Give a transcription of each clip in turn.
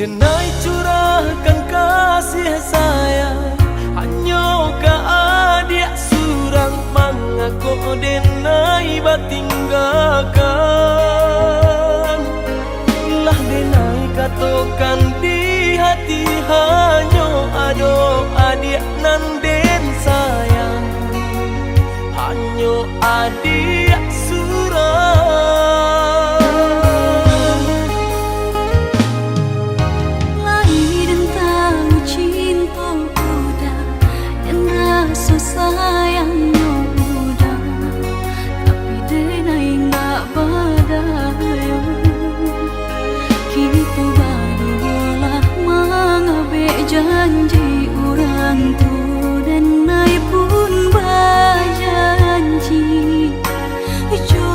Denai curahkan kasih sayang hanya ke adik surang mengaku denai batinggalkan. Lah denai katakan di hati hanya ada adik nan den sayang, hanya adik surang. Sayang udah, tapi denai nggak badayo. Kita barulah mengabek janji orang tu, denai pun berjanji jo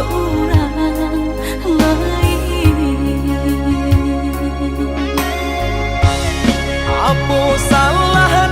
orang lain. Apa salah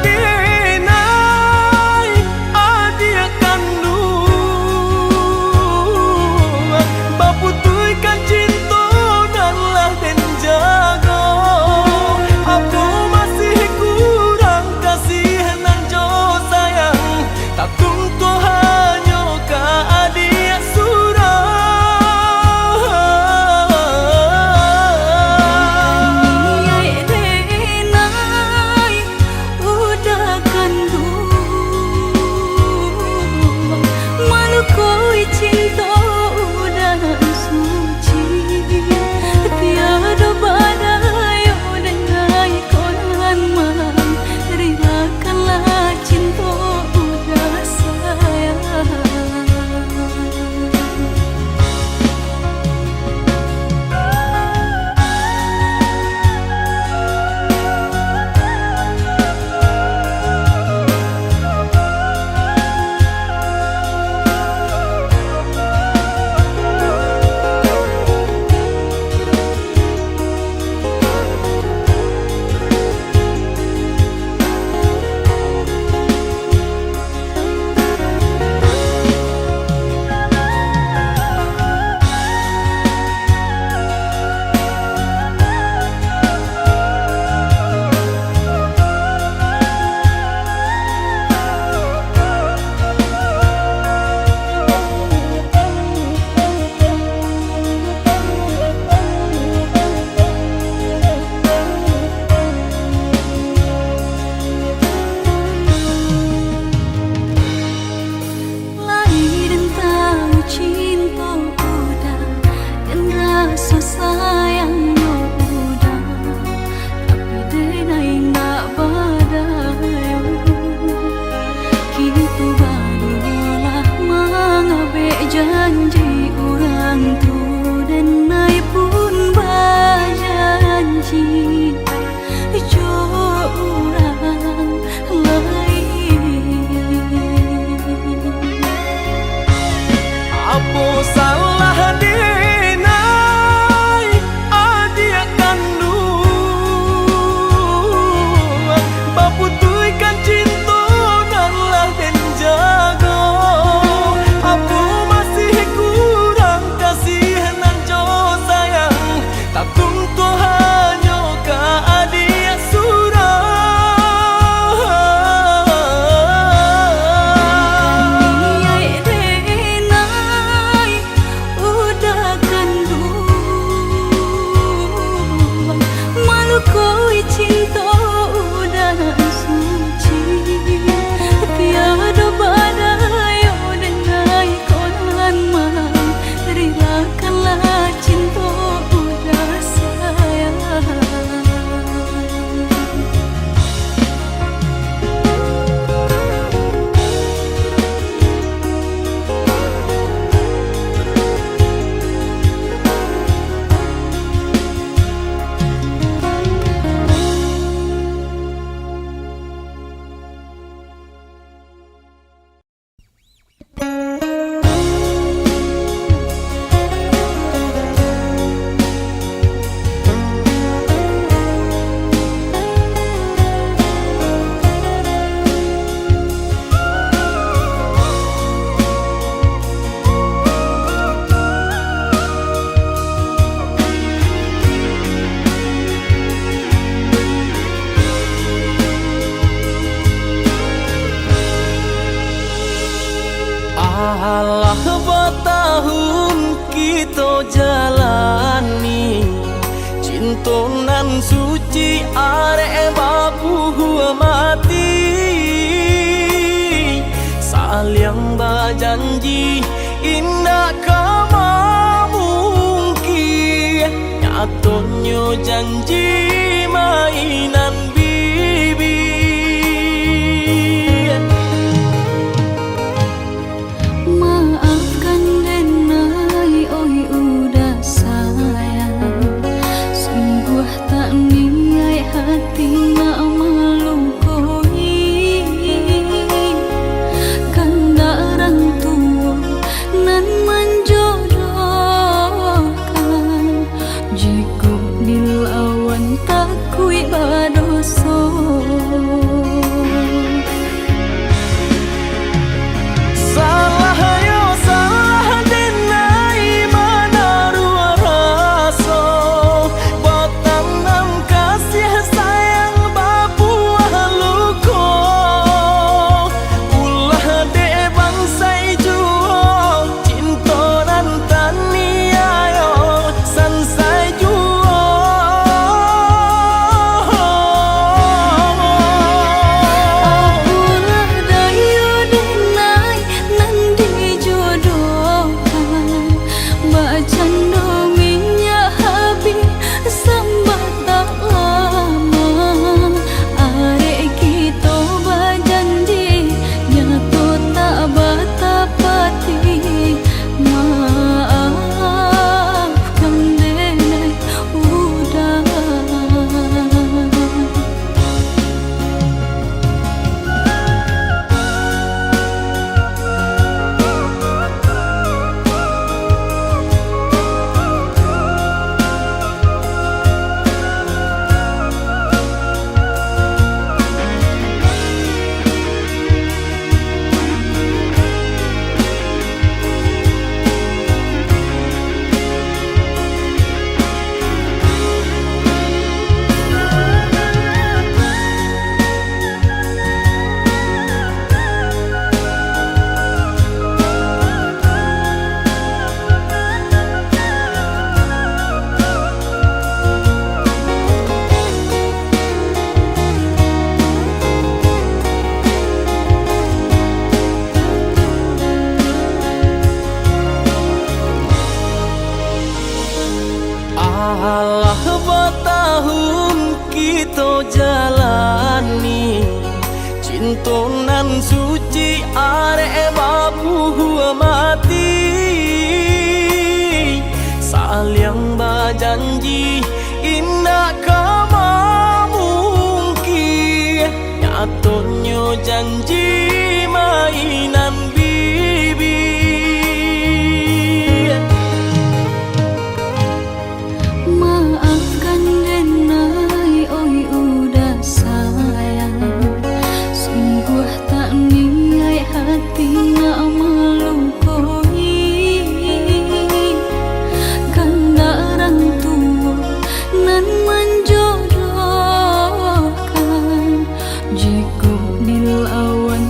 jalani cinta nan suci arek babu mati saling berjanji indah kama mungkin nyatanya janji mainan bibi. Maafkan denai oi udah sayang, sungguh tak niat hati nak melukoi. Kanda orang tua nan menjodohkan, jika dilawan tak kui badoso. Allah bertahun kita jalani cinta nan suci arek babu mati saling berjanji indah kama mungkin nyatanya janji mainan bibi. Maafkan denai oi udah sayang, sungguh tak niat hati nak melukoi. Kanda orang tua nan menjodohkan, jika dilawan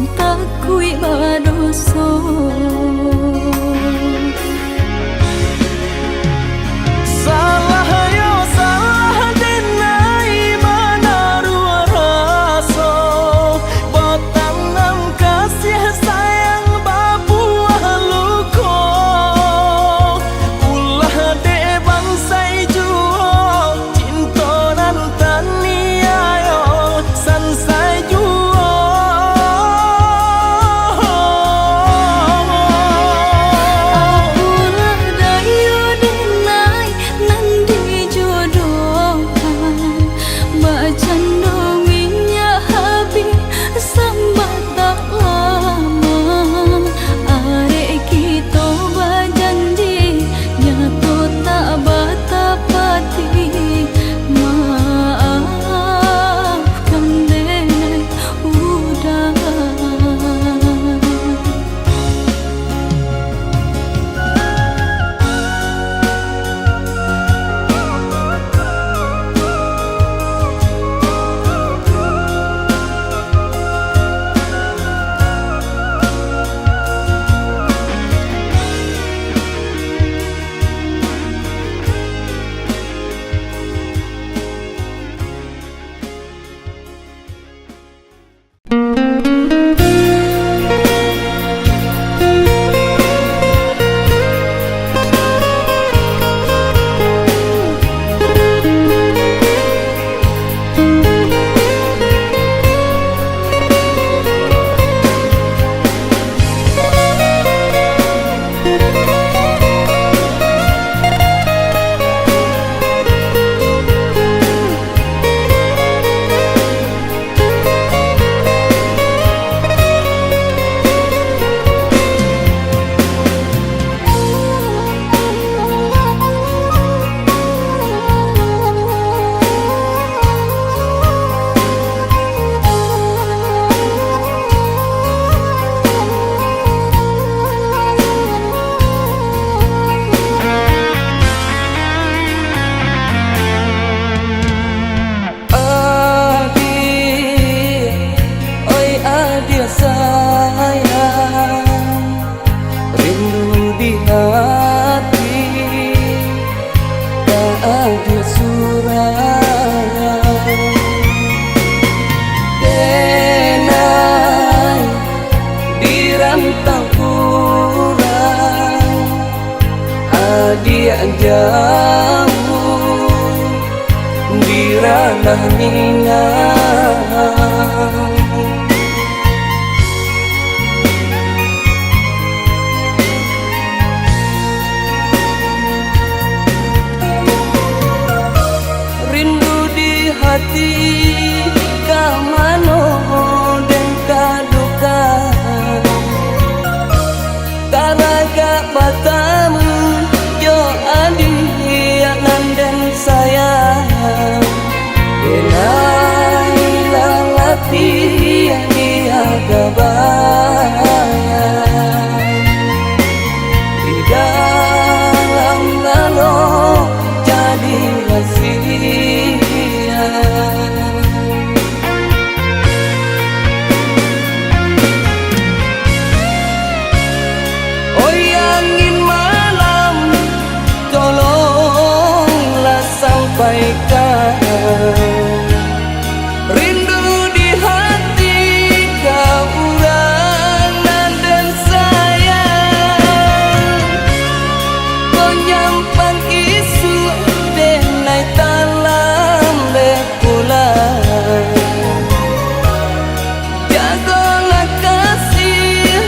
jauh di ranah Minang. Rindu di hati kamano dan kaduka, karaga batamu yo adi anan dan sayang. Enai lalati yang diagabayang di dalam lalo jadi rahasia. Oh angin malam, tolonglah sampaikan rindu di hati kaurangan dan sayang. Kau nyampang isu denai talam bekulan, jagolah kasih,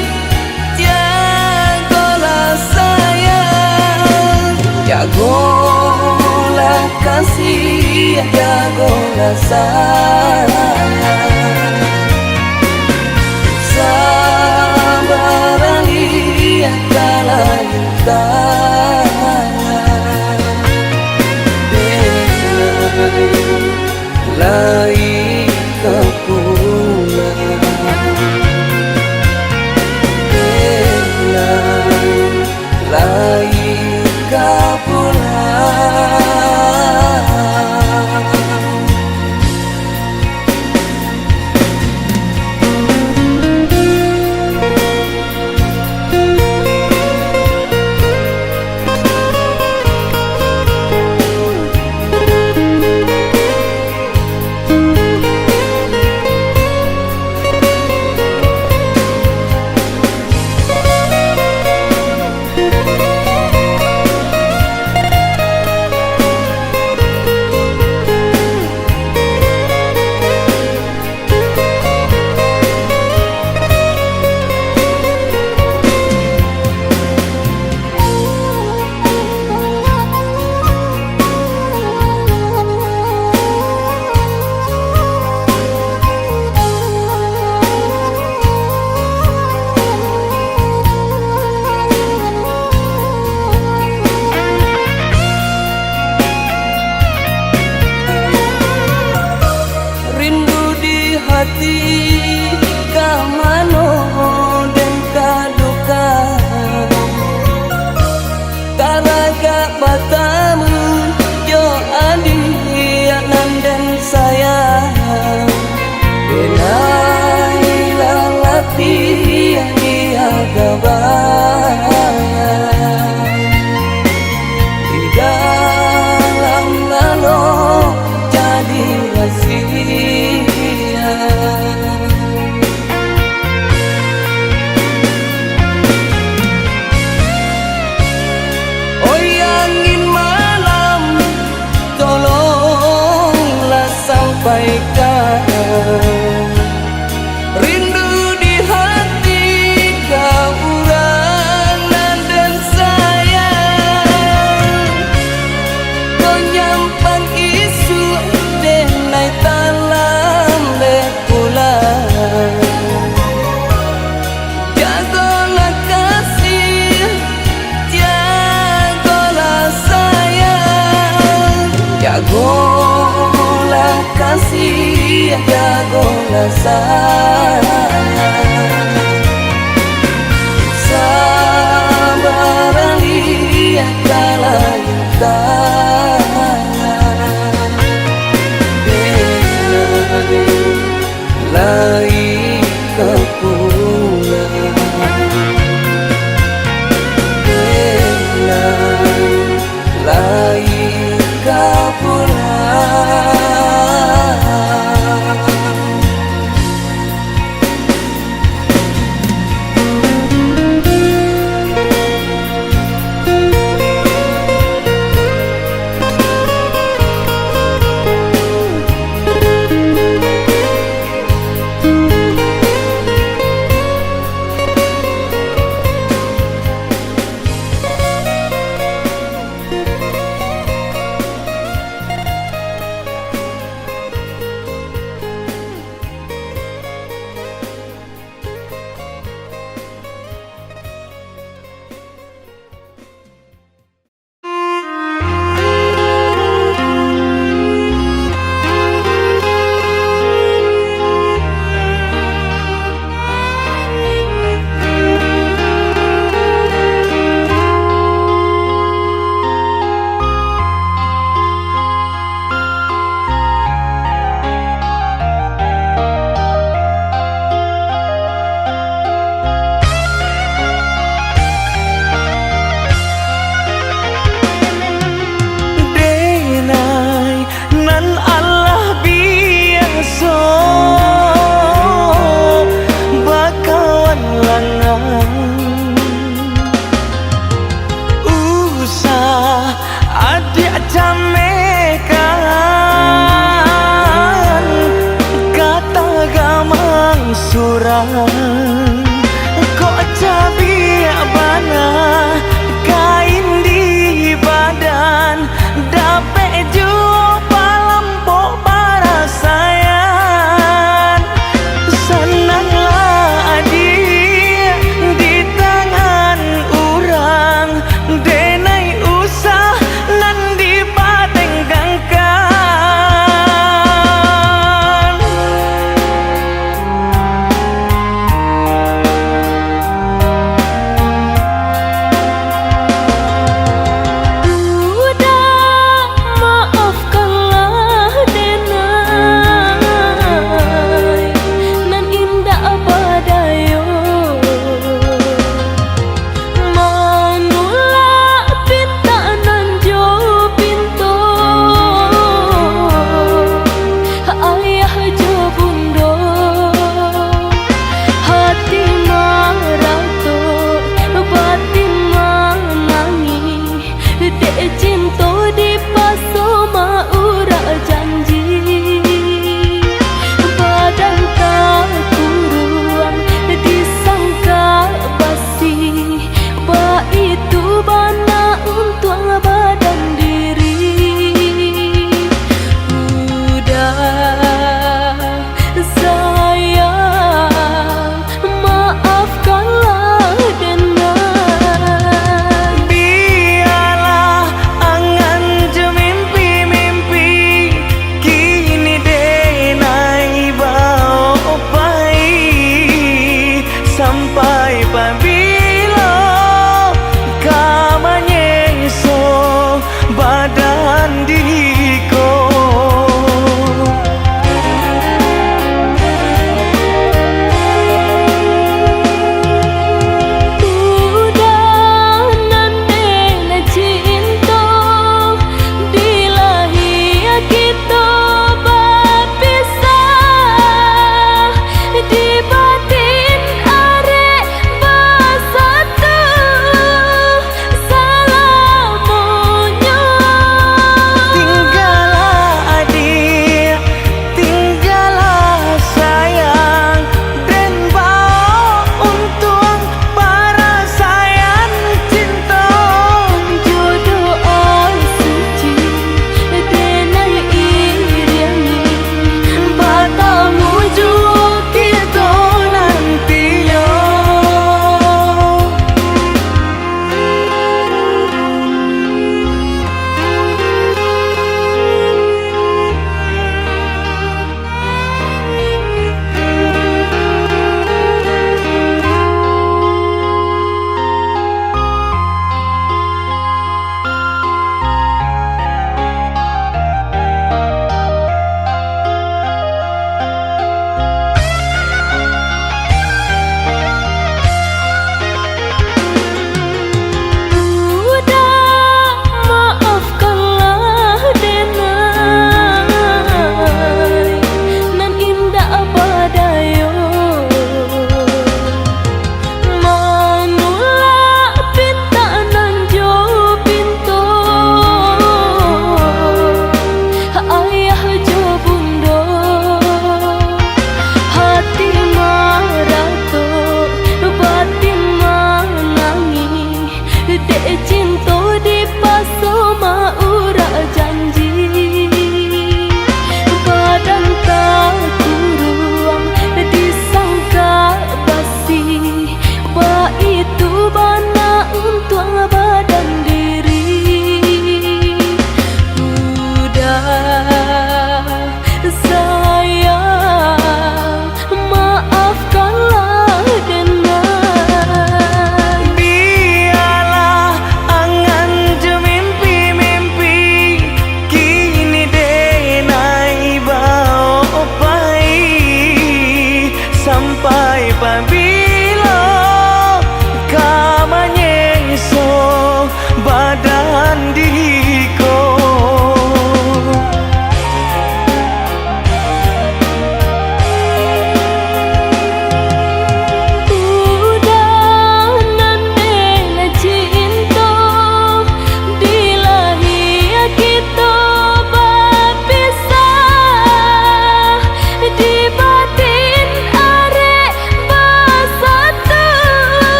jagolah sayang, jagolah kasih, jagolah sayang. Sabarani kalayutan, lai kepulang, lai kepulang. Hati kamano dan kaduka, karaga batamu yo adi anan dan sayang. Enai lalati yang diagabayang di dalam lalo jadi rahasia. Oh angin malam, tolonglah sampaikan rindu di hati kaurangan dan sayang. Kau nyampang isu denai talam bekulan, jagolah kasih, jagolah sayang, jagolah kasih, jagolah sayang. Sabarani kalayutan, lai kepulang, lai kepulang.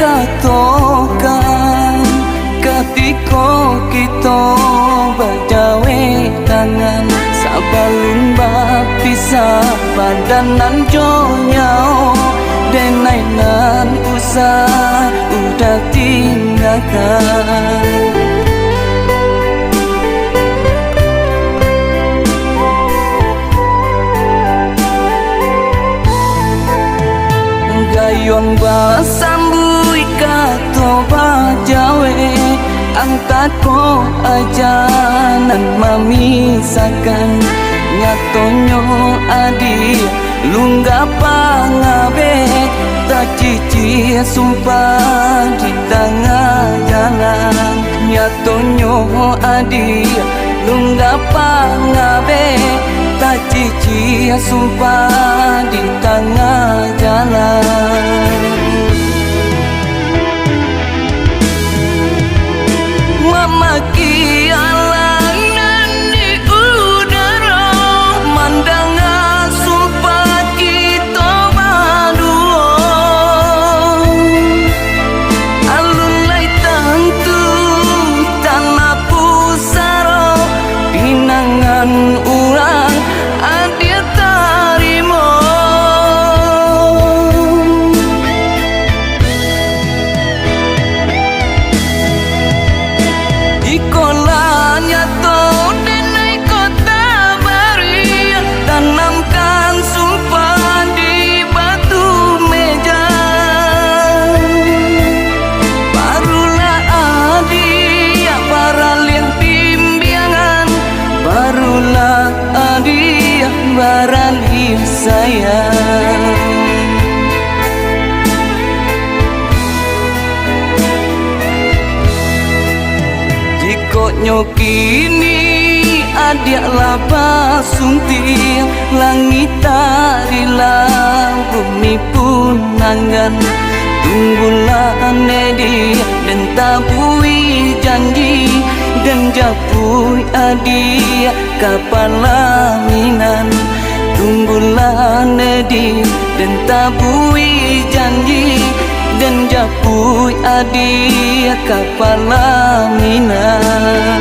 katokan ketika kita berjawe tangan sabalun bapisah padanan jonyao denainan usah udah tinggalkan. Gayon basambui kato bajawe angkat ko ajanan mamisakan nyatonyo adi lungga pangabe tak cici sumpah di tengah jalan nyatonyo adi lungga pangabe tak cici sumpah di tengah jalan. Memaki alangan di udara mandangan sumpah kita berdua alun lai tentu tanah pusara pinangan urang adia tarimo ikolanya to denai kota bari tanamkan sumpah di batu meja barulah adia para liang bimbingan barulah adia barali sayang. Jikoknya kini adik laba sunting langit tarilah bumi pun nangan tunggulah nedi dan tabui janji dan japui adik kapan laminan tunggulah nedi dan tabui janji dan japui adik kapan laminan.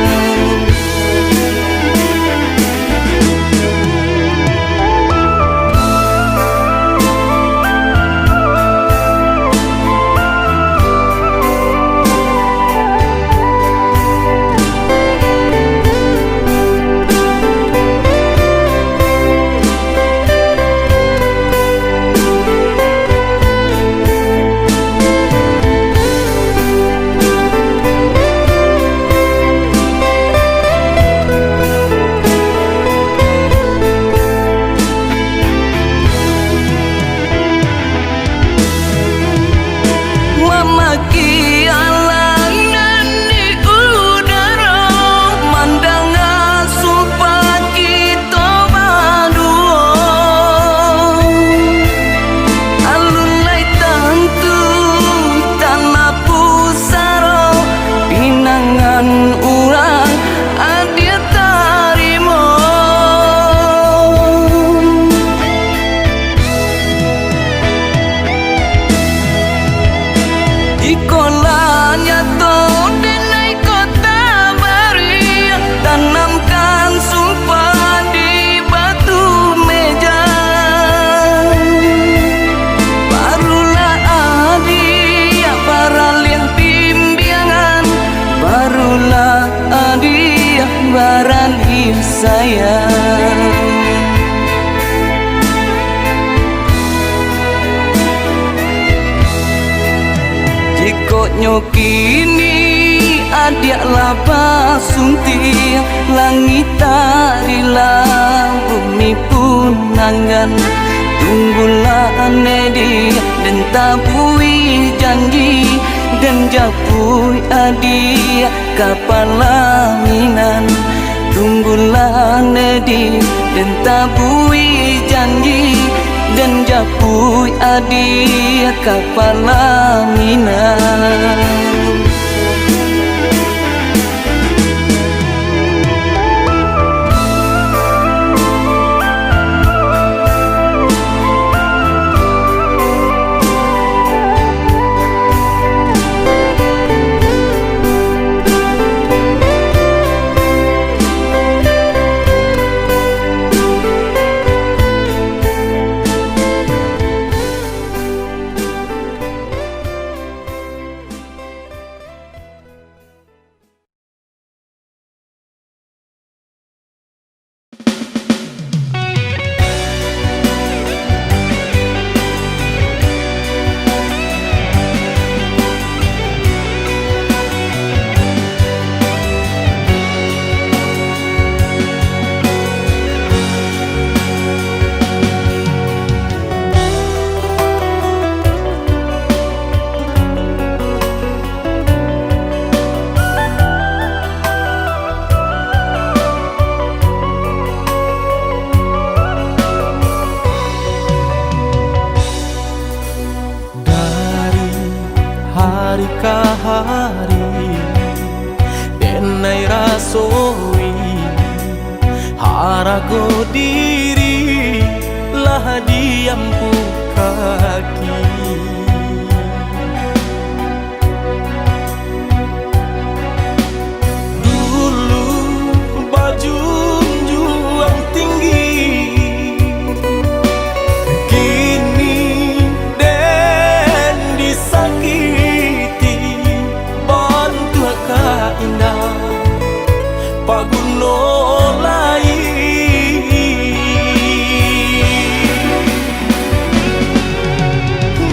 Memaki alangan di udara mandangan sumpah kita berdua alun lai tentu tanah pusara pinangan urang adia tarimo ikolanya to denai kota bari tanamkan sumpah di batu meja barulah adia para liang bimbingan barulah adia barali sayang. Jikoknya kini adik laba sunting langit tarilah bumi pun nangan tunggulah nedi dan tabui janji dan japui adik kapan laminan tunggulah nedi dan tabui janji dan japui adik kapan laminan. hari ke hari denai rasoi harago diri lah diampu kaki. Dulu baju juang tinggi, kini den disakiti. Bantu ka indah paguno lai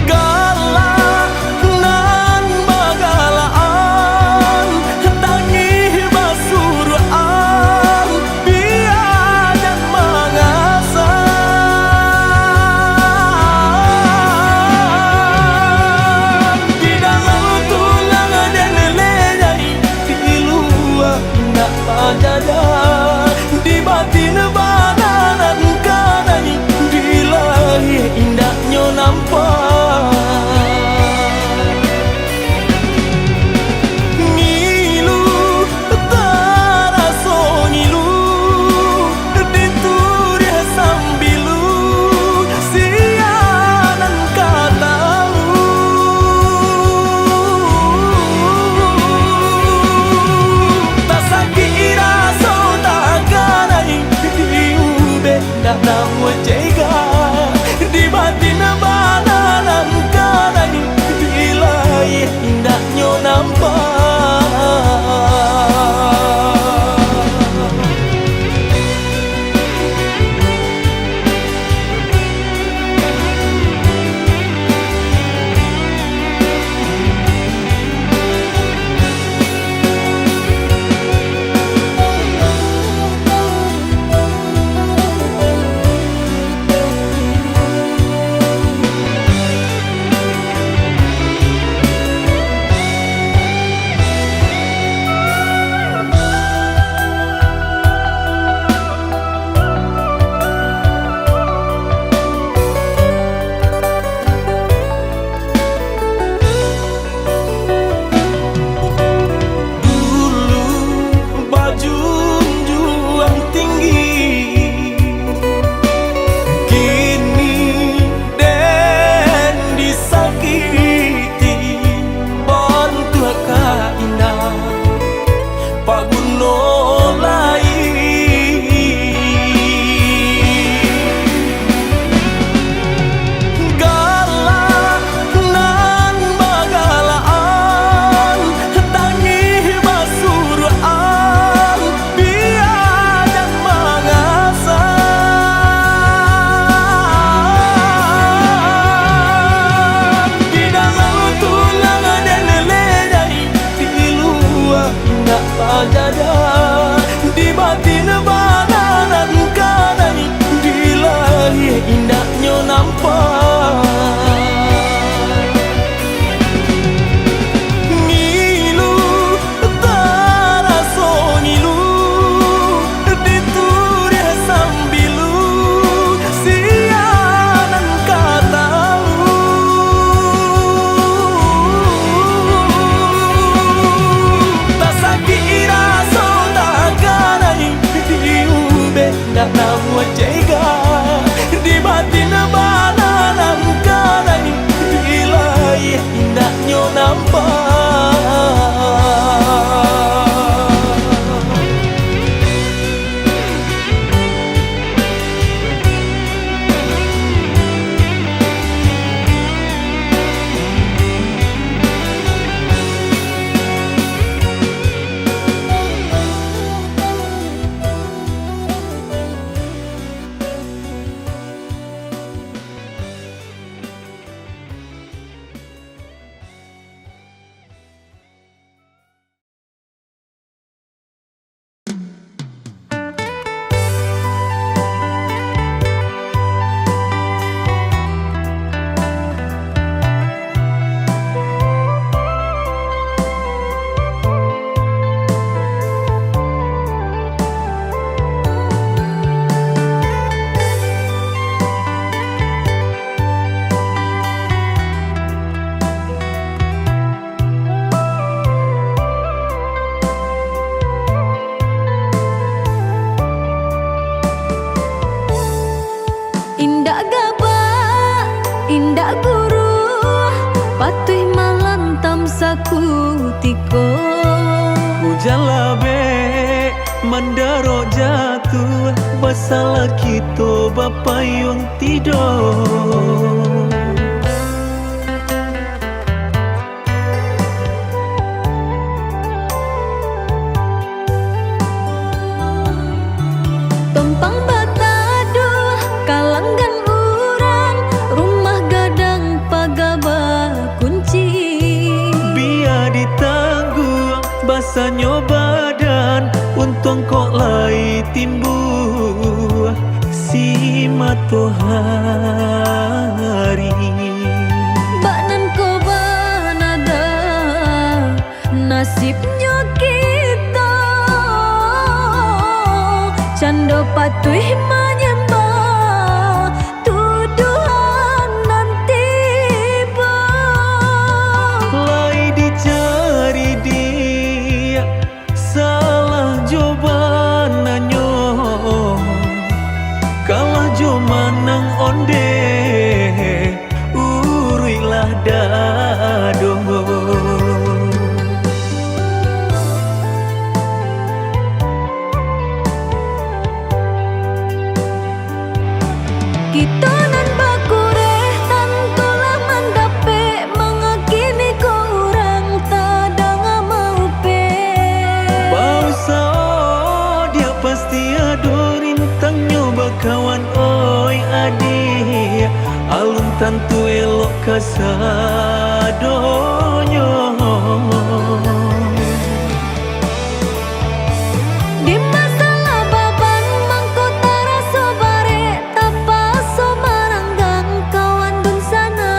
galak nan bagalaan tangi basuruan biar dan mengasah di dalam tulang dan lelai di luar nak pajada di batin bananan kanai di lahir indahnya nampak. Ngilu taraso ngilu dituri sambilu sianan katamu tak sakit raso tak kanai diube dah namu jaga di batin bananan kanai di lahir indahnya nampak. Di batin bananan kanai di lahir indahnya nampak. Ngilu taraso ngilu dituri sambilu sianan katamu tak sakit raso tak kanai diube dah namu jaga di batin bananan kanai di lahir indahnya nampak. aku tiko Hujan labe mandaro jatuh Masalah kita bapa yang tidur Tompang bataduh kalanggan urang rumah gadang pagaba kunci Biar ditangguh basahnya badan untung kok lai timbuh si matahari baknan ko banada nasibnya kita cando patuh menyembah tuduhan nanti lai dicari dia salah jawabannya kalah jo manang onde urilah dado kita nan bakureh tantulah mandape mengakini ko urang tadang mau pe Bausa dia pasti ada rintangnya bakawan oi adik alun tantu elok kasadonyo di masalah baban mangko taraso bare tapaso maranggang kawan dun sana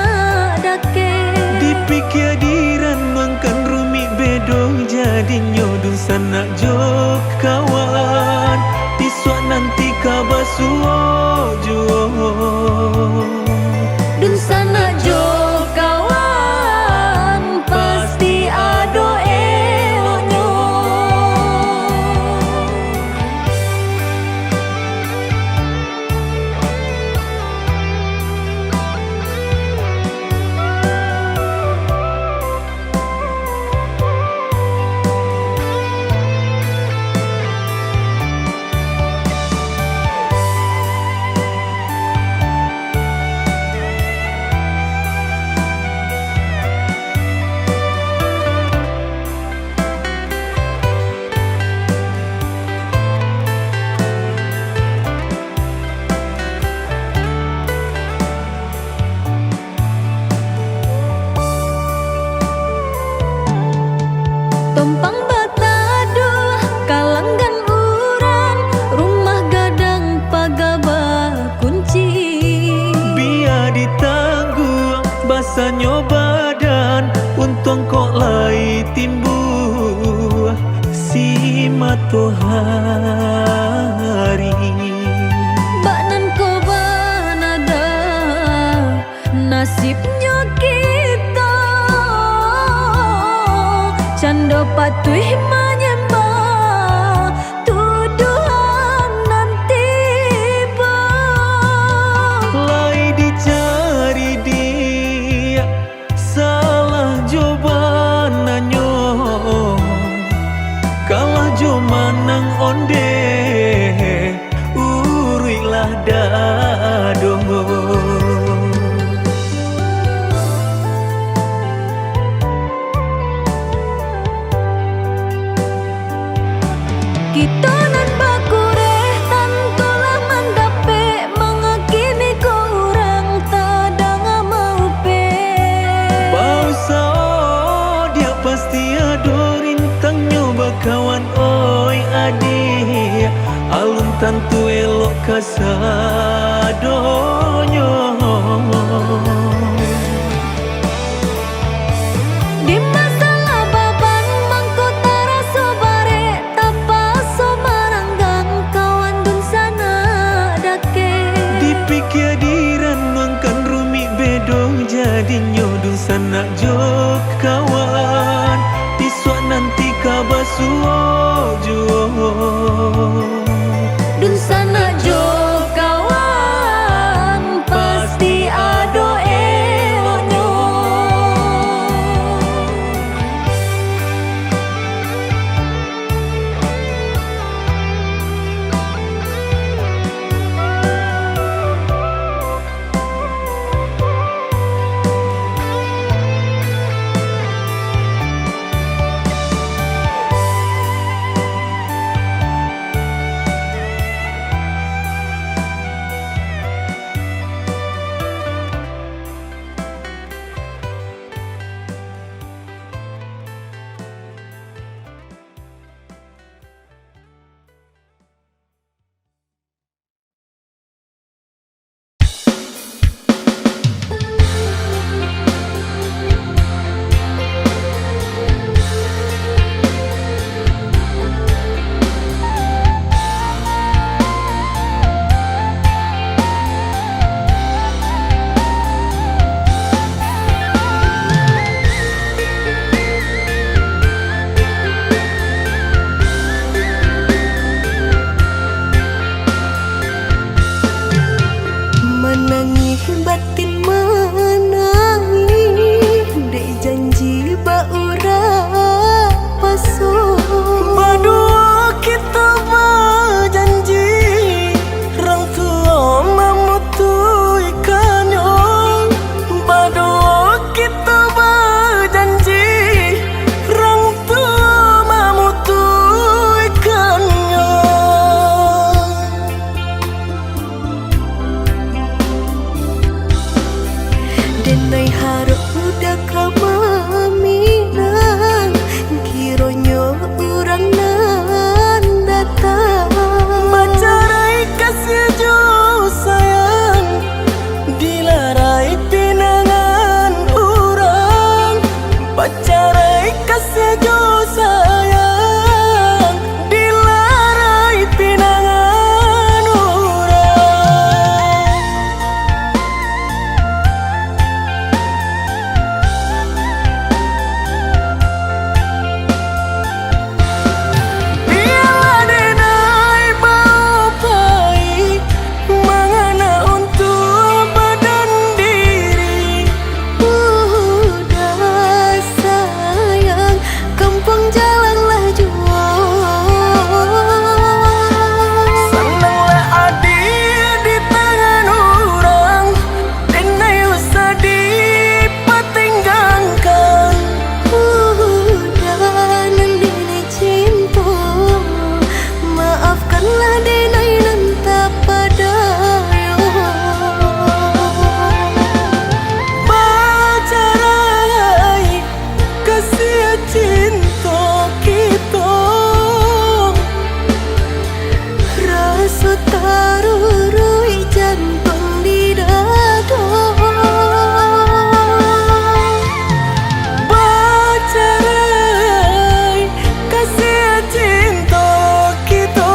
dake dipikir diran mangkan rumi bedong jadinya dun sana jok kawan tiswa nanti kabasuojo dun sana jo kawan pasti ado eloknya Tompang bataduh kalanggan urang rumah gadang pagaba kunci biar ditangguh basahnya badan untung kok lai timbuh si matahari baknan ko banada nasibnya kita cando patuh menyembah tuduhan nanti lai dicari dia salah jawabannya kalah jo manang onde urilah dado kita nan bakureh tantulah mandape mengakini ko urang tadang mau pe Bausa dia pasti ada rintangnya bakawan oi adik alun tantu elok kasadonyo di masalah baban mangko taraso bare tapaso maranggang kawan dun sana dake dipikir diran mangkan rumi bedong jadinya dun sana jok kawan tiswa nanti kabasuojo dun sana jo kawan pasti ado eloknya Pacarai kasih jo sayang, dilarai pinangan orang. Biarlah denai bau pai mengena untuk badan diri. Udah sayang, kampung jalanlah jua. Senanglah adik di tangan orang, denai usah dipertinggangkan. Udah nandini cinta, maafkanlah denai nanta padayo. Pacarai kasih cinta kita, Rasa tarurui jantung di dada. pacarai kasih cinta kita.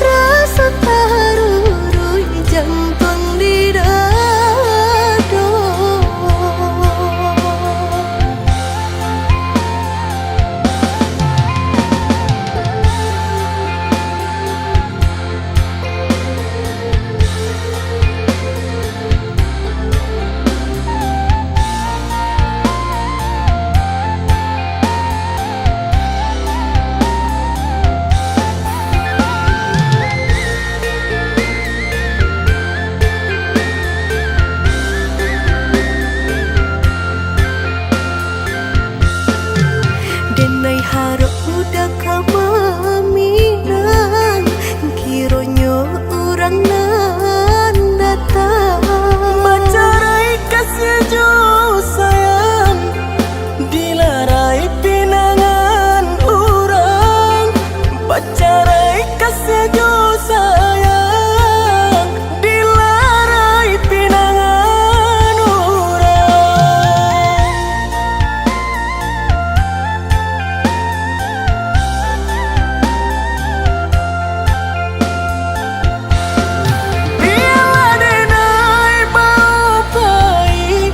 Rasa tarurui jantung di dada. Denai harap udah kamaminang, kironyo orang nan datang. Pacarai kasih jo sayang, dilarai pinangan orang. Pacarai kasih jo sayang, dilarai pinangan orang. Biarlah denai bau pai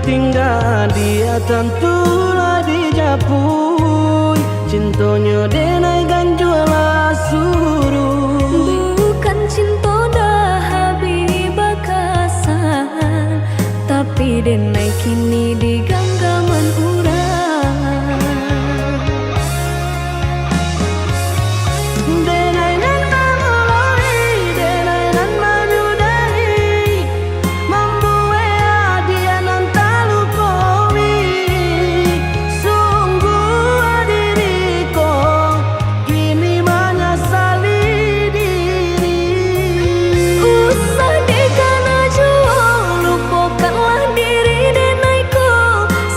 tinggal dia tentulah dijapui, cintonya denai ganjuala suruh. Bukan cinta dah habis bakasan, tapi denai kini di genggaman urang. Denai nan memulai, denai nan menyudahi, membuat dia nan talukowi. Sungguh diriku kini menyesali diri. Usah dekana jua, lupakanlah diri denaiku.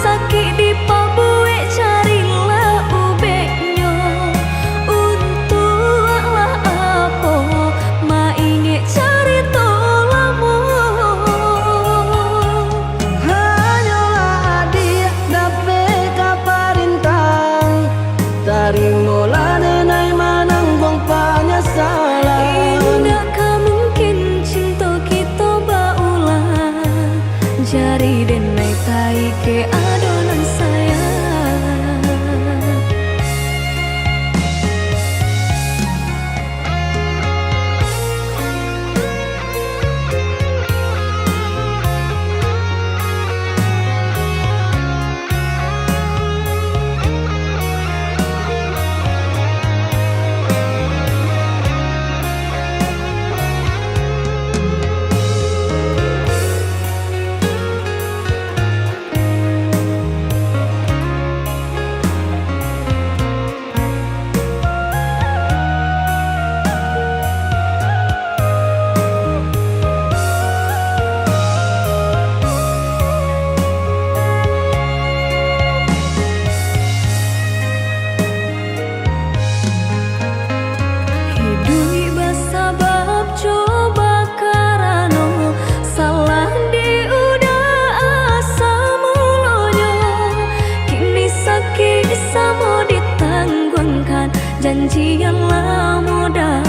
Sakit di pabue carilah ubeknya. Untuklah apa, ma ingin cari tolamu. Hanyalah dia dapat kaparintang, tarimalah denai menanggung penyesalan. Indakkah mungkin cinta kita berulang, jari denai tai ke adonan sayang. Hidup bersabab coba karano, salah di udah asa mulanya. Kini sakit sama ditanggungkan, janji yang lama dah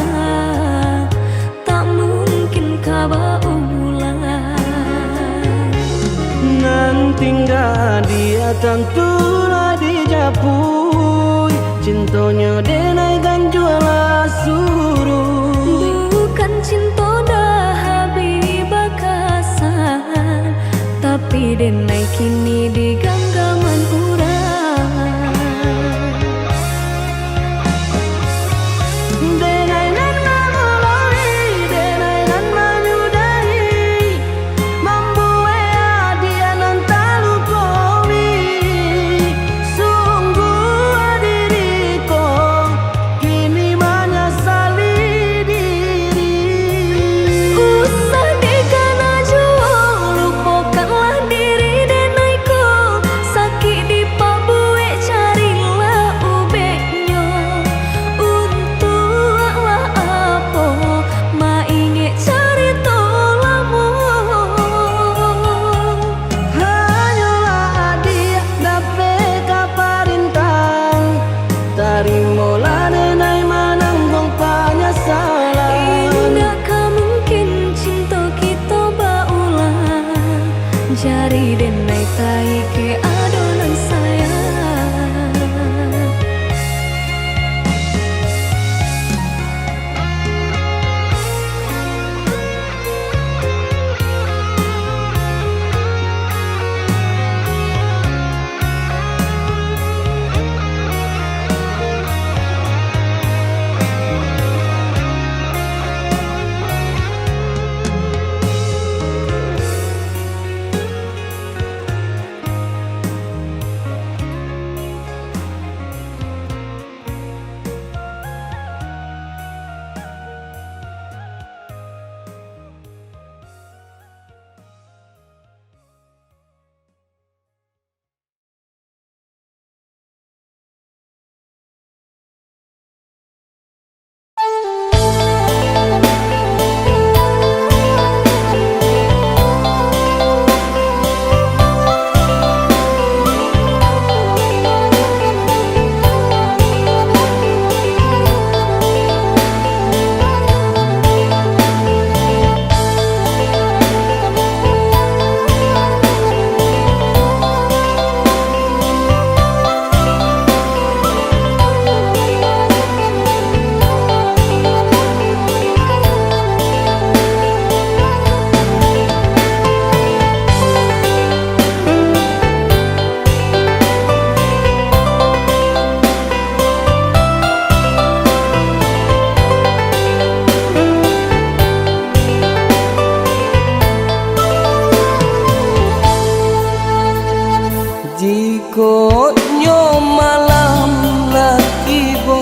tak mungkin kau ulang. Nan tinggal dia tentulah dijapui, cintonya denai ganjuala suruh. Bukan cinta dah habis bakasan, tapi denai kini di genggaman urang. Denai nan memulai, denai nan menyudahi, membuat dia nan talukowi. Sungguh diriku kini menyesali diri. Usah dekana jua, lupakanlah diri denaiku. Sakit di pabue carilah ubeknya. Untuklah apa, ma ingin cari tolamu. Hanyalah dia dapat kaparintang, tarimalah denai menanggung penyesalan. Indakkah mungkin cinta kita berulang, jari denai tai ke adonan sayang. konyo malam lagi bo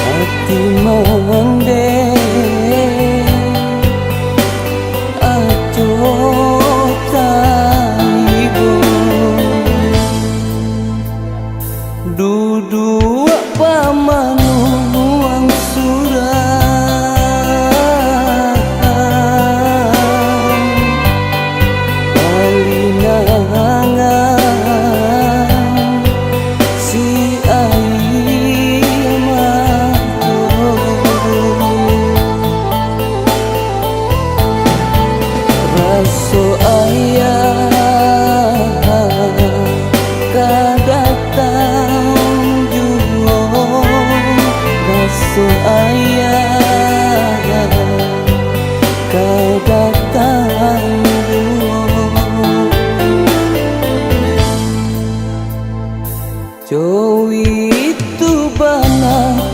hati mende ajo taibo duduk pamanuang surah balinangan si raso ayah kadatang juo raso ayah kadatang juo Jowi itu bana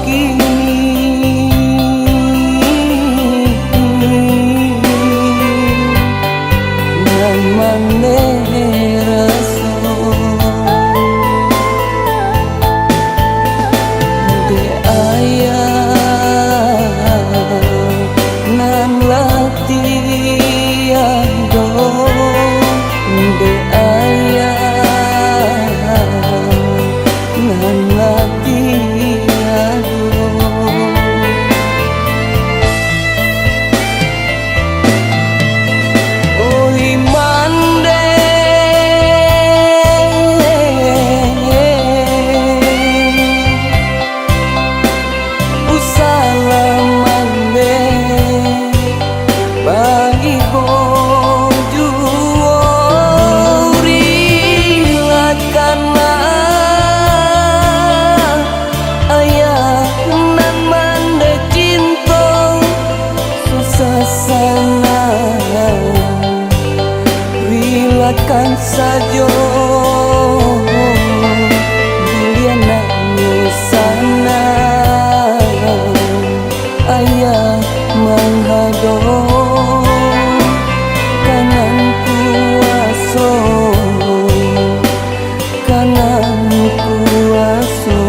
kan sajo Juliana sana ayah menghado kanan kuaso kanan kuaso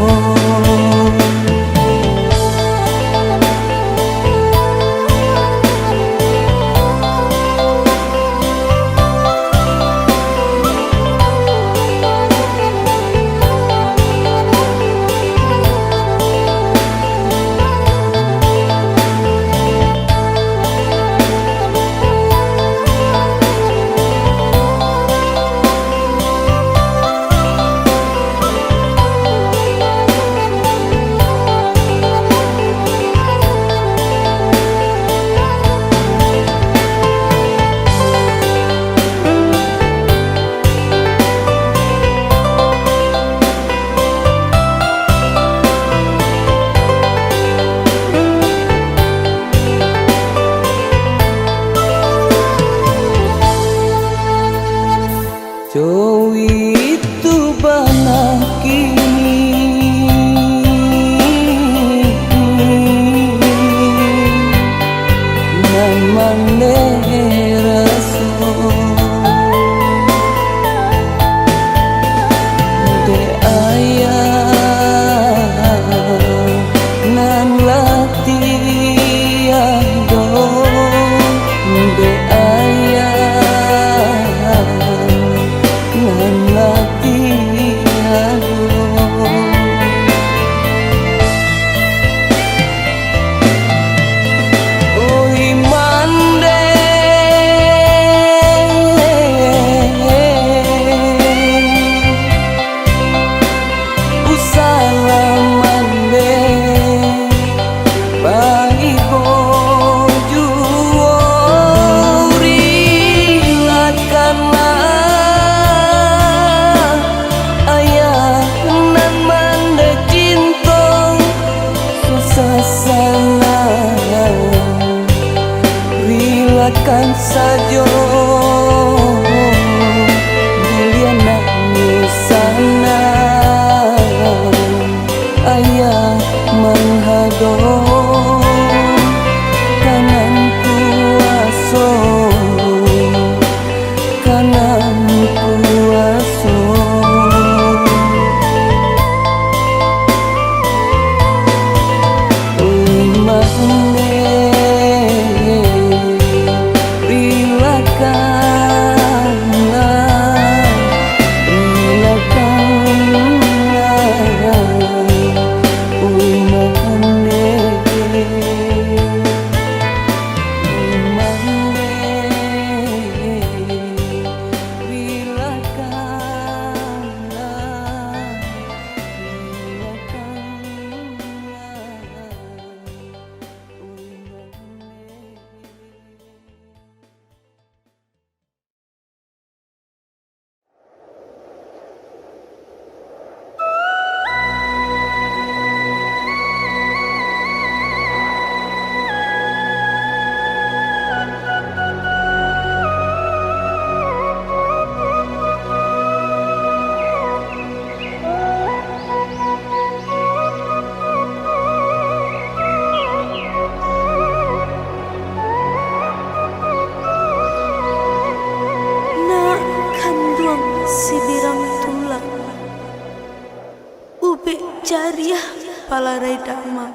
palarai dama.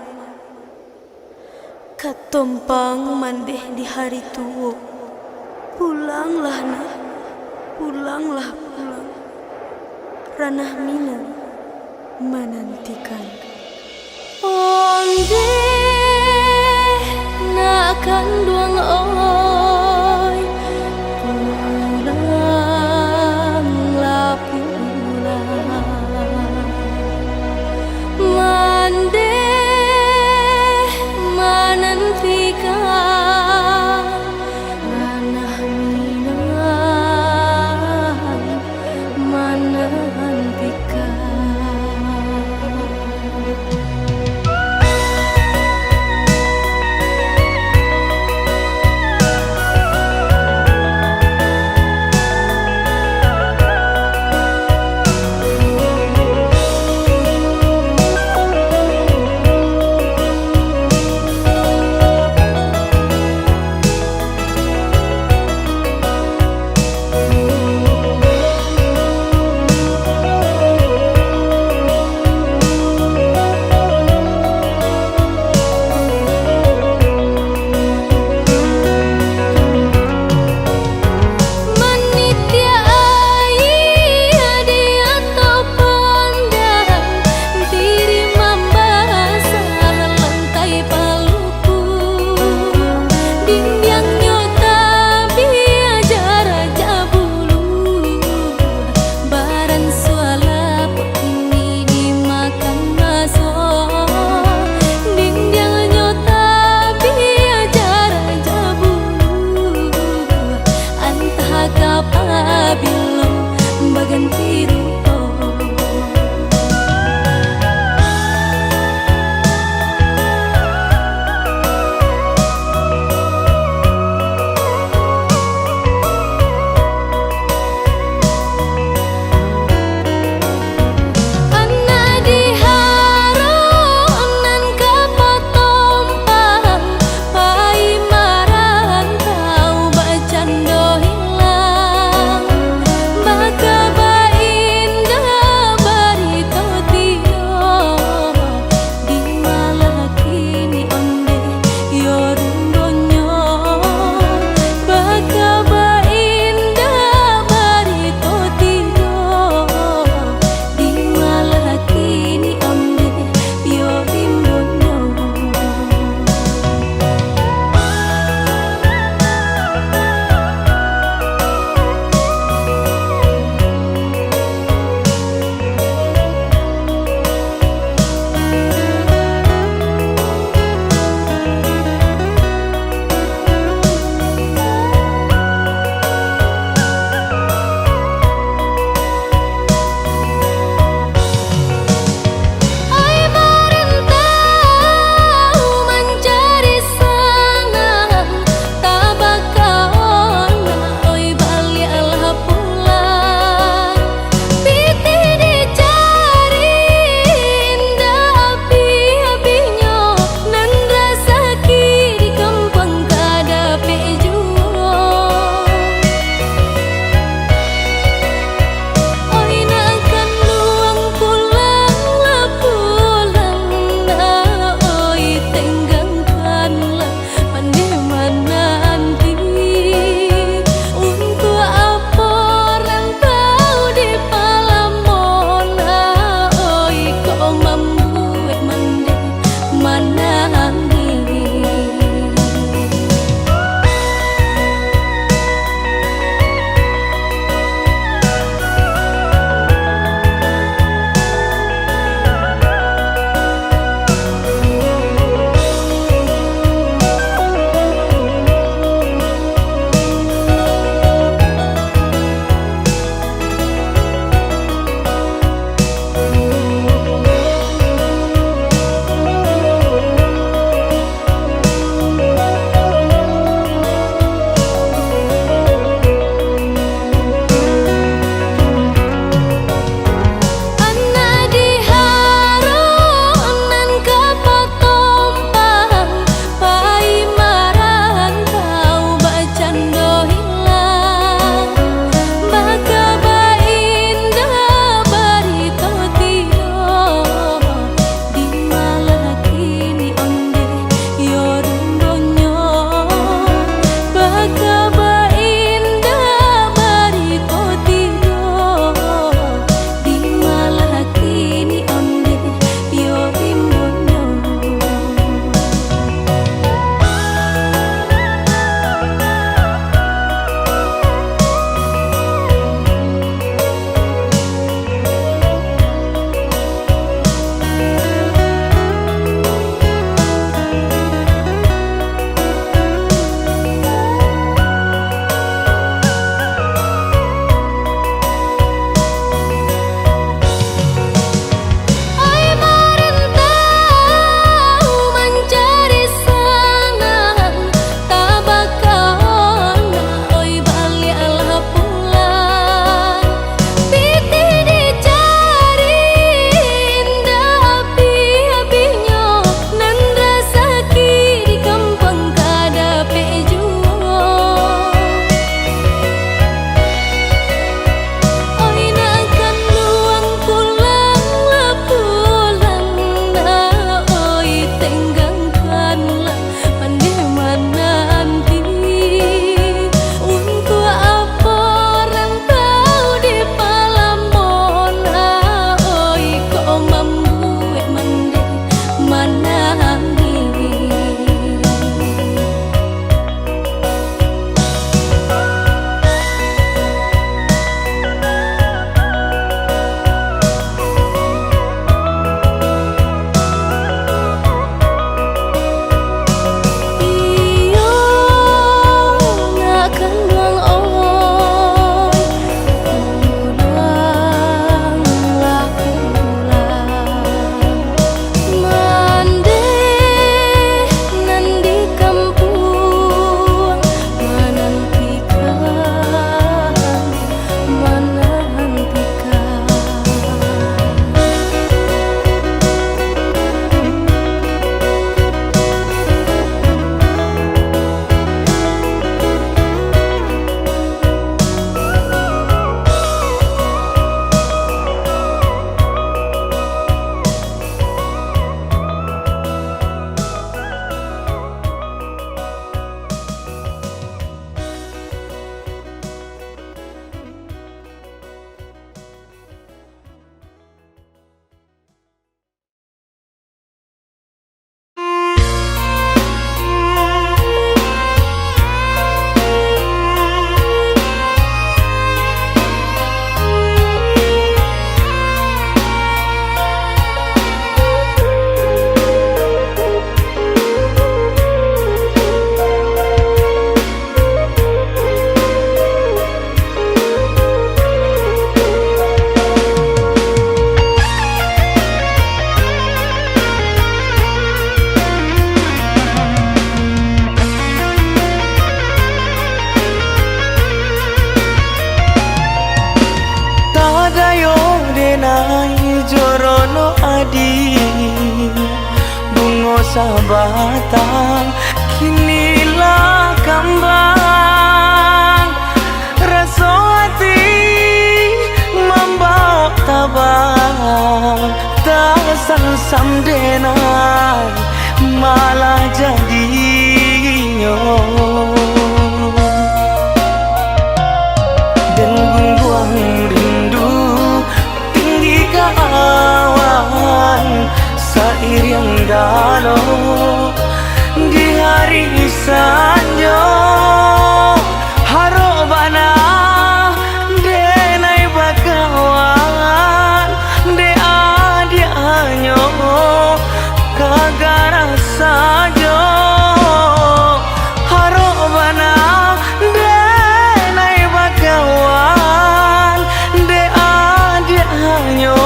Katompang mandeh di hari tua. Pulanglah nak, pulanglah pulang. Ranah Minang menantikan. Onde nak kanduang oi, pulanglah pulang. Mande menantikan ranah Minang menantikan. adi bungo sabatang kinilah kambang raso hati membawa tabang tasan samdenai malah jadinya dan gungguang rindu tinggi ke awan sair yang galau di hari sanjo harobana denai bakawan de adia anyo kagara sajo harobana denai bakawan de adia anyo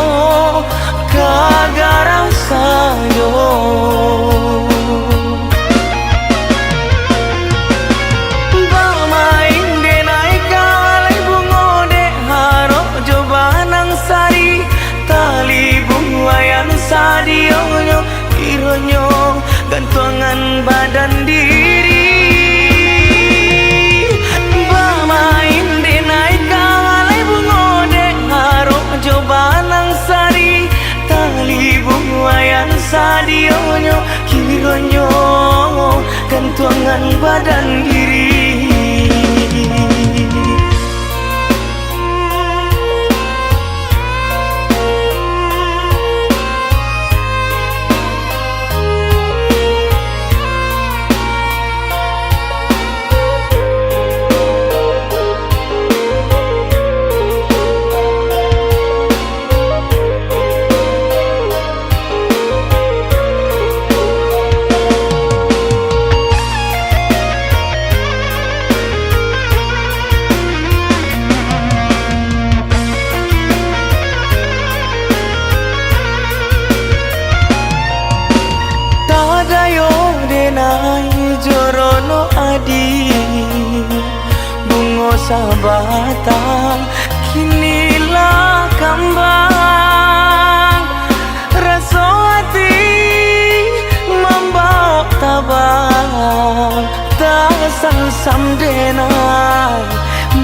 kagara sajo bamain denai kalai bungo de haro jobanang sari tali bungayan sadionyo ironyo gantungan badan diri bamain denai kalai bungo de haro jobanang sari tali bungayan sadionyo ironyo gantungan badan diri. Jorono adi bungo sabatang kinilah kambang raso hati membawa tabang tasan samdenai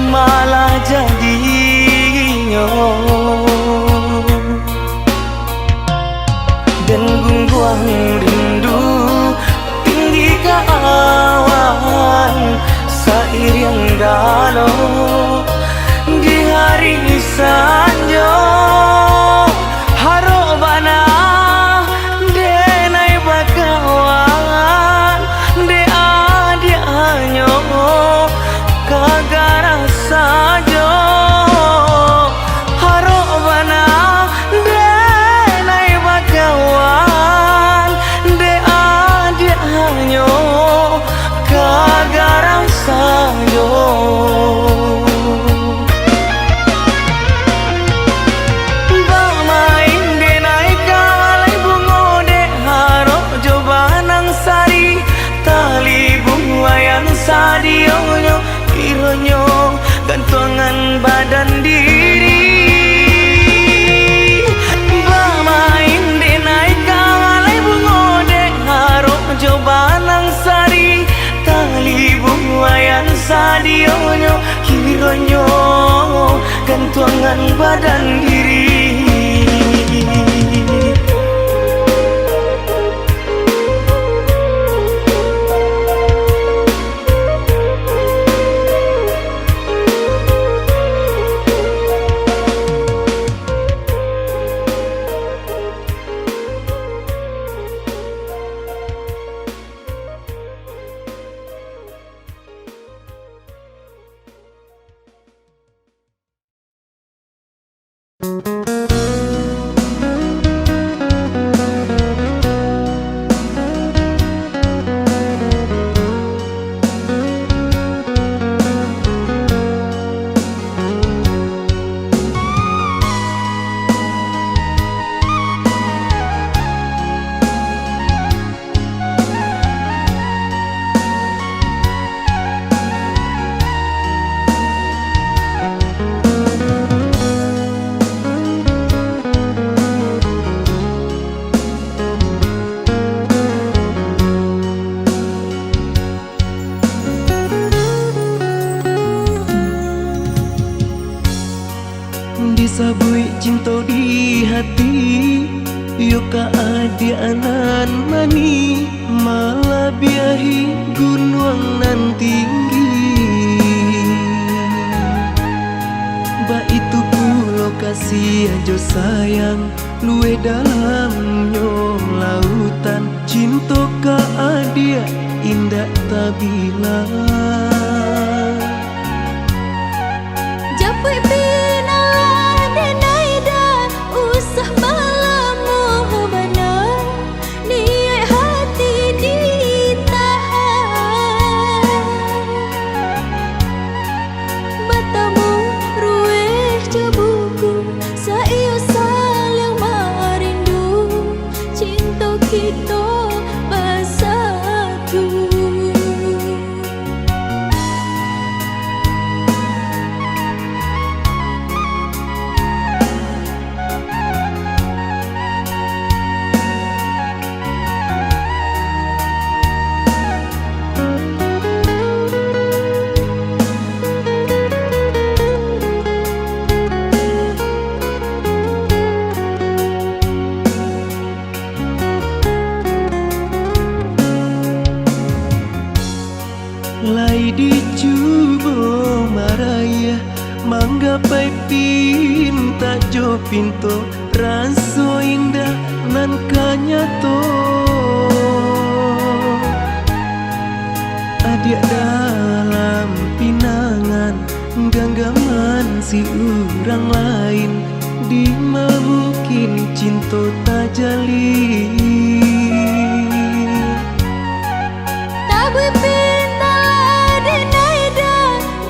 malah jadinya dan gungguang rindu tinggi ke awan sair yang galau di hari sanjo harobana denai bakawan de adia anyo kagara sajo harobana denai bakawan de adia anyo kagara sajo bamain denai kalai bungo de haro jobanang sari tali bungayan sadionyo ironyo gantungan badan diri bamain denai kalai bungo de haro jobanang sari tali bungayan sadionyo ironyo gantungan badan diri. sabui cinta di hati, yo ka adianan mani, malah biahi gunung nan tinggi. Ba itu pulau kasih ajo sayang, luwe dalamnya lautan. Cinta ka adia indah tak bilang. Japui pinalah denaida usah malamu benar, niat hati ditahan. Matamu rueh jabuku saiyo saling marindu, cinta kita bersatu. Lai dicubo maraya, manggapai pinta jo pinto, raso indah nan kanyato. Adia dalam pinangan, genggaman si orang lain, di mungkin cinta tak jalin. Tabui pinalah denaida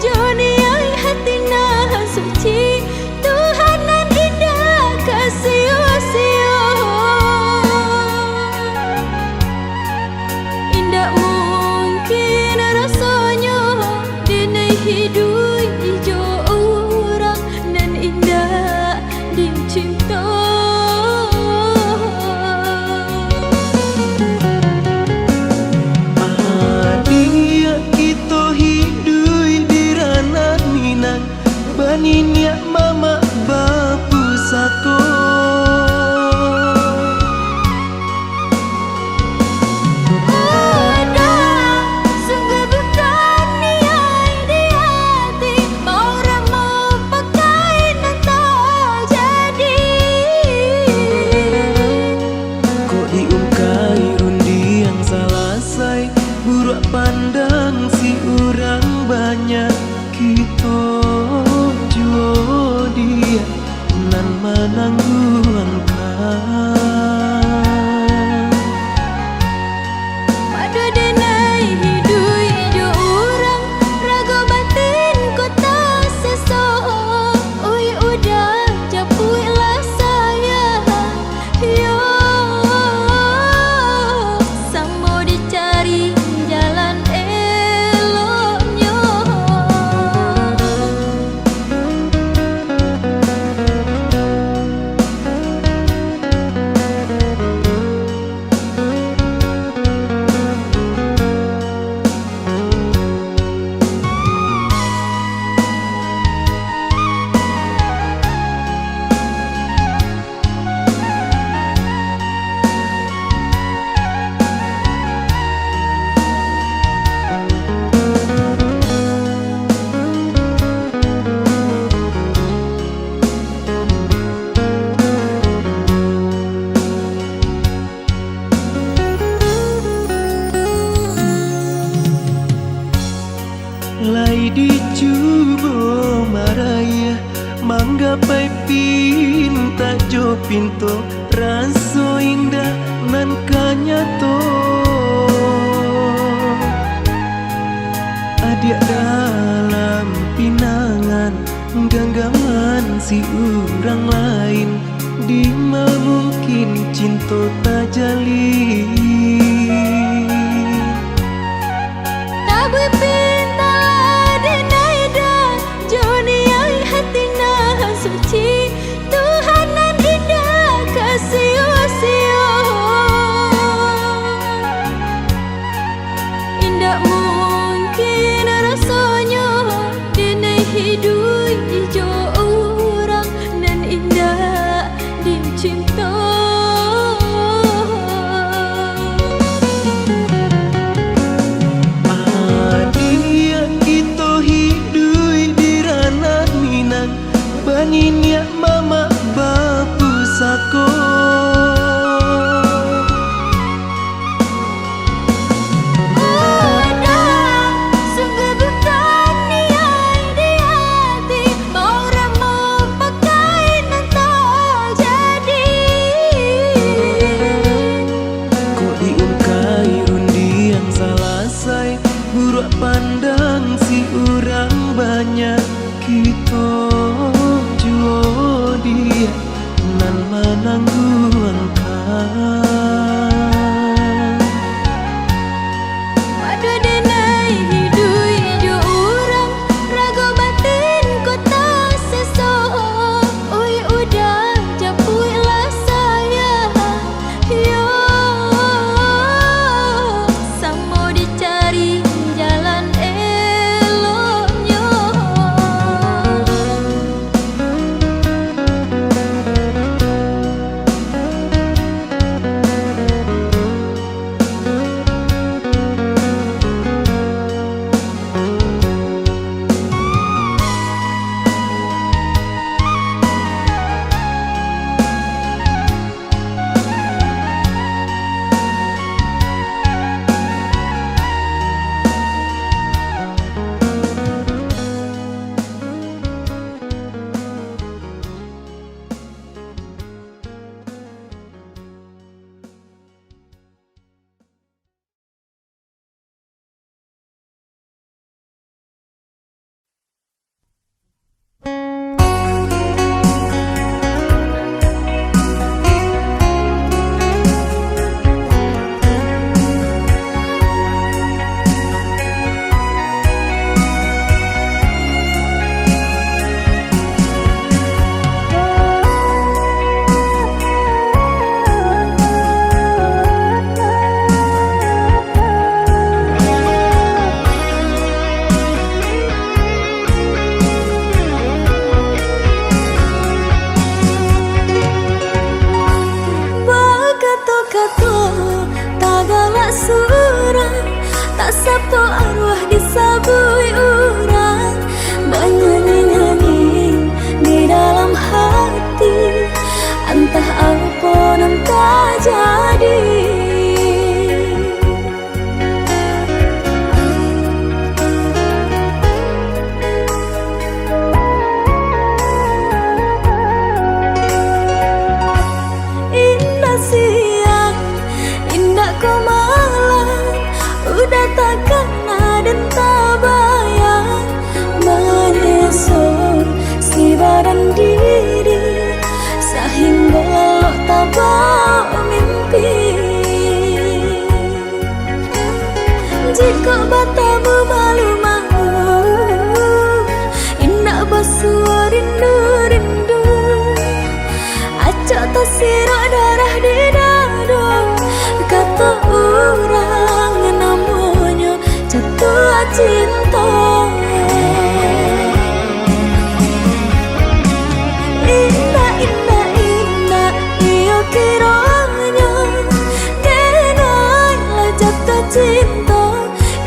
joni ai hati nah suci, Tuhan nan indah kasih-sio. Indah mungkin rasanya dinai hidup ijo orang nan indah dicinta. Adia kita hidup di ranah minang, baninya mama bapu sako. Ada sungguh bukan niat di hati, orang mau pakai nan tak jadi. Kok diungkai undi yang salah say, buruk pandang si orang banyak. Kita juo dia nan menangguhkan. Pada denai hidup ijo orang, raga batin kota seso. Oi udah japui lah saya, yo sambo dicari jalan eloknya. Lai dicubo maraya, manggapai pinta jo pinto, raso indah nan kanyato. Adia dalam pinangan, genggaman si orang lain, di mungkin cinta tak jalin. Tabui pinalah denaida joni ai hati nah suci, Tuhan nan indah kasih-sio. Indah mungkin rasanya dinai hidup ijo orang nan Buruak pandang si orang banyak kita juo dia nan menangguangkan. Pada denai hidui jo orang raga batin kota seso. Oi udah japui lah saya yo samo dicari jalan eloknya. Tak sabtu arwah disabui orang bernyanyi-nyanyi di dalam hati, entah apa yang tak jadi. Indah siang, indah kau malam, udah takkan ada tabayang menyesal si badan diri sehingga lo tabak mimpi. Jika batamu malu-malu, indah basuh rindu-rindu, acak tersirak darah di dada, kata orang namanya jatuh cinta. Indah, indah, indah, iyo kiranya kenailah jatuh cinta.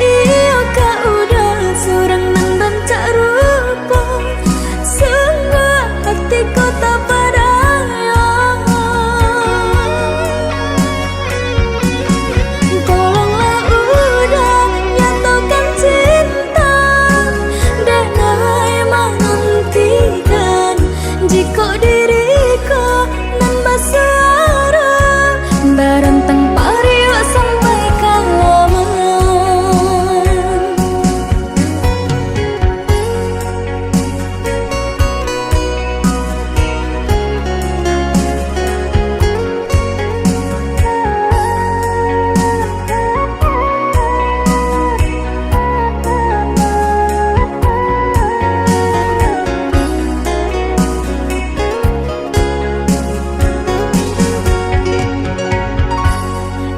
Iyo kau udah surang nan bancak rupa, sungguh hatiku tak berdaya. Tolonglah udah nyatakan cinta, denai menantikan jika diriku nan bersuara berentang pariu sampai kalaman.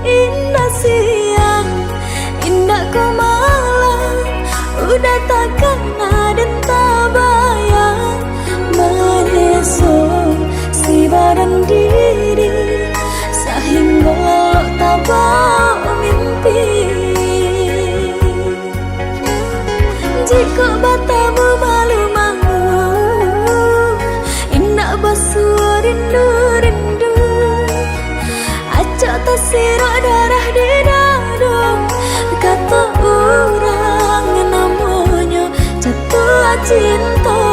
Indah siang, indah kau malam, udah takkan ada tabayang menyesal si badan diri sehingga lo tabak mimpi. Jika batamu malu-malu, indah basuh rindu-rindu, acak tersirak darah di dada, kata orang namanya jatuh cinta.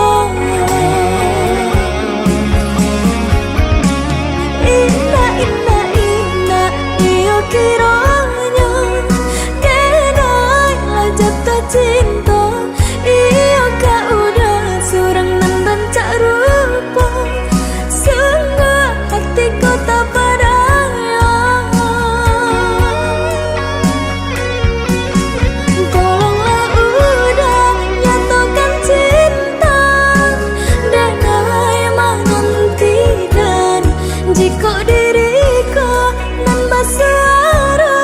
Indah, indah, indah, iyo kiranya kenailah jatuh cinta iya kak udah surang nan rancak rupa sungguh hatiku tak berdaya. Tolonglah udah nyatakan cinta denai menanti dan jika diriku nan bersuara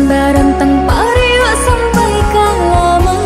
barantang pariwa sampai kalaman.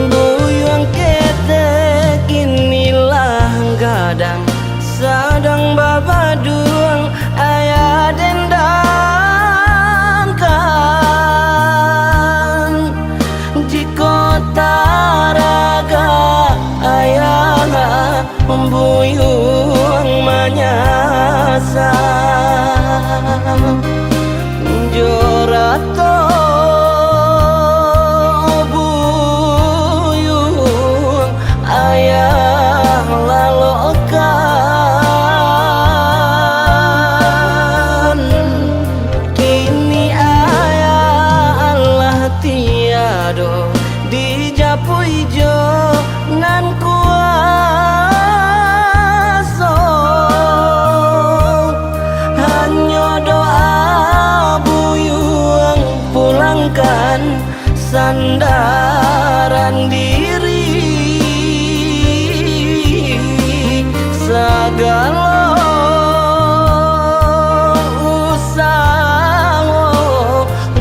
Buyung ketek inilah gadang sadang babaduang ayah dendangkan di kota raga ayah buyung menyasar jorato buyung ayah lalokan kini ayah Allah tiado di japu ijo nan kuaso hanya doa buyung pulangkan sandaran diri segala usaha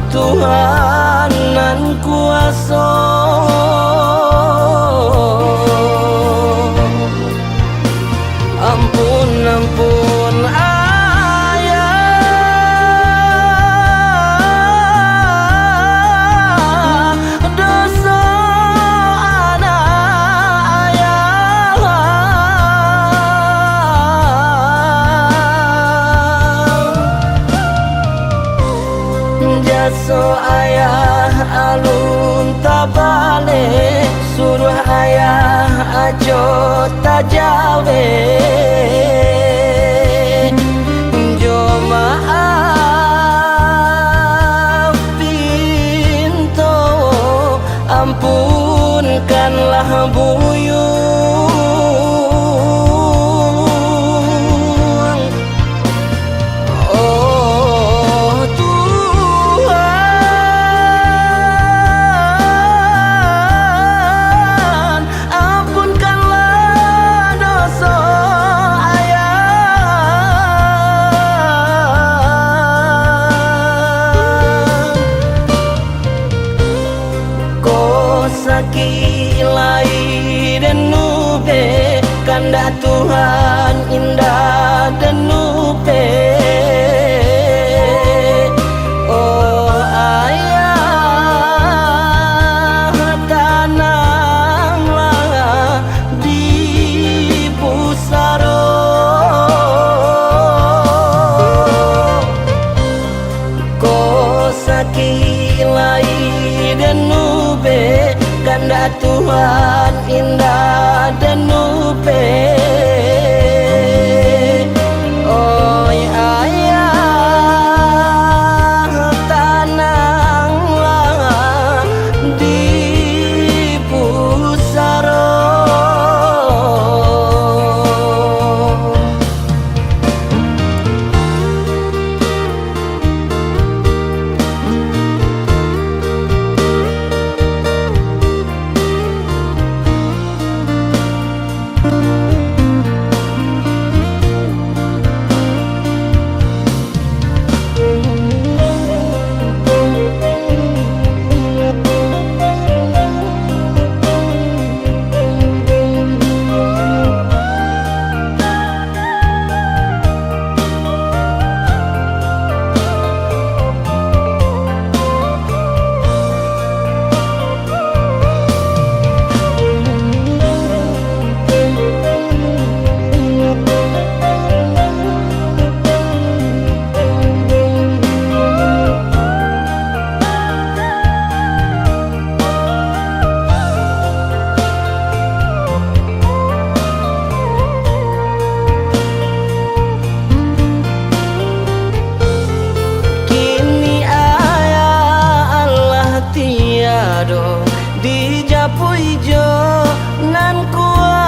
Tuhan nan kuasa ampun ampun ayah dosa anak ayah jaso ayah alun tabale suruh ayah ajo tajawe jo maaf pinto ampunkanlah buyung oh Tuhan ampunkanlah dosa ayah sakilai dan nube kanda Tuhan indah dan nube oh ayah tananglah di pusaro ko sakilai dan nube kanda kanda Tuhan indah dan nupe. Oi ayah tananglah di pusaro. Di japu ijo nan kuaso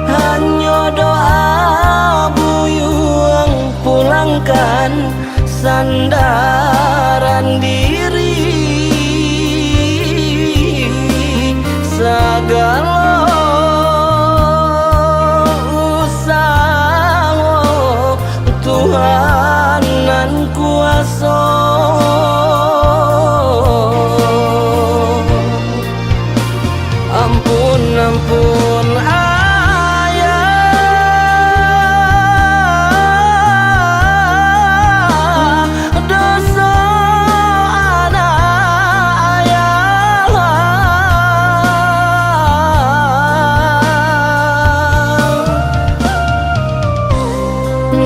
hanya doa buyuang pulangkan sandaran diri segala usaha Tuhan nan kuasa. Ampun ampun ayah dosa anak ayah.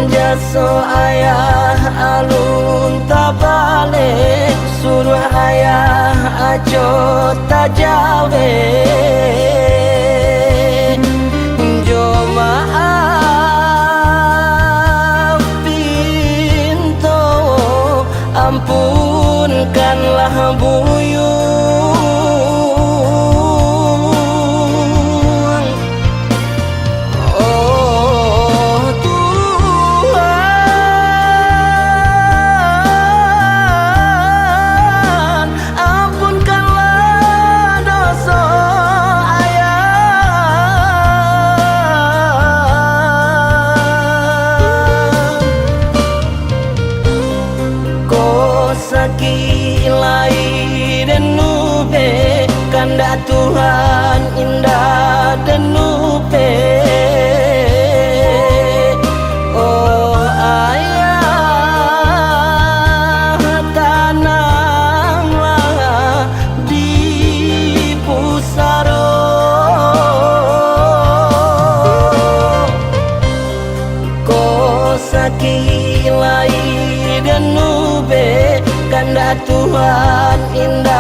Jaso ayah alun tabale suruh ayah ajo tajawe jo maaf pinto ampunkanlah buyung. Oh Tuhan ampunkanlah dosa ayah. Kosaki lai dan nupe kanda Tuhan indah dan nupe. Oh ayah tananglah di pusaro. Kosaki lai dan nube kanda Tuhan indah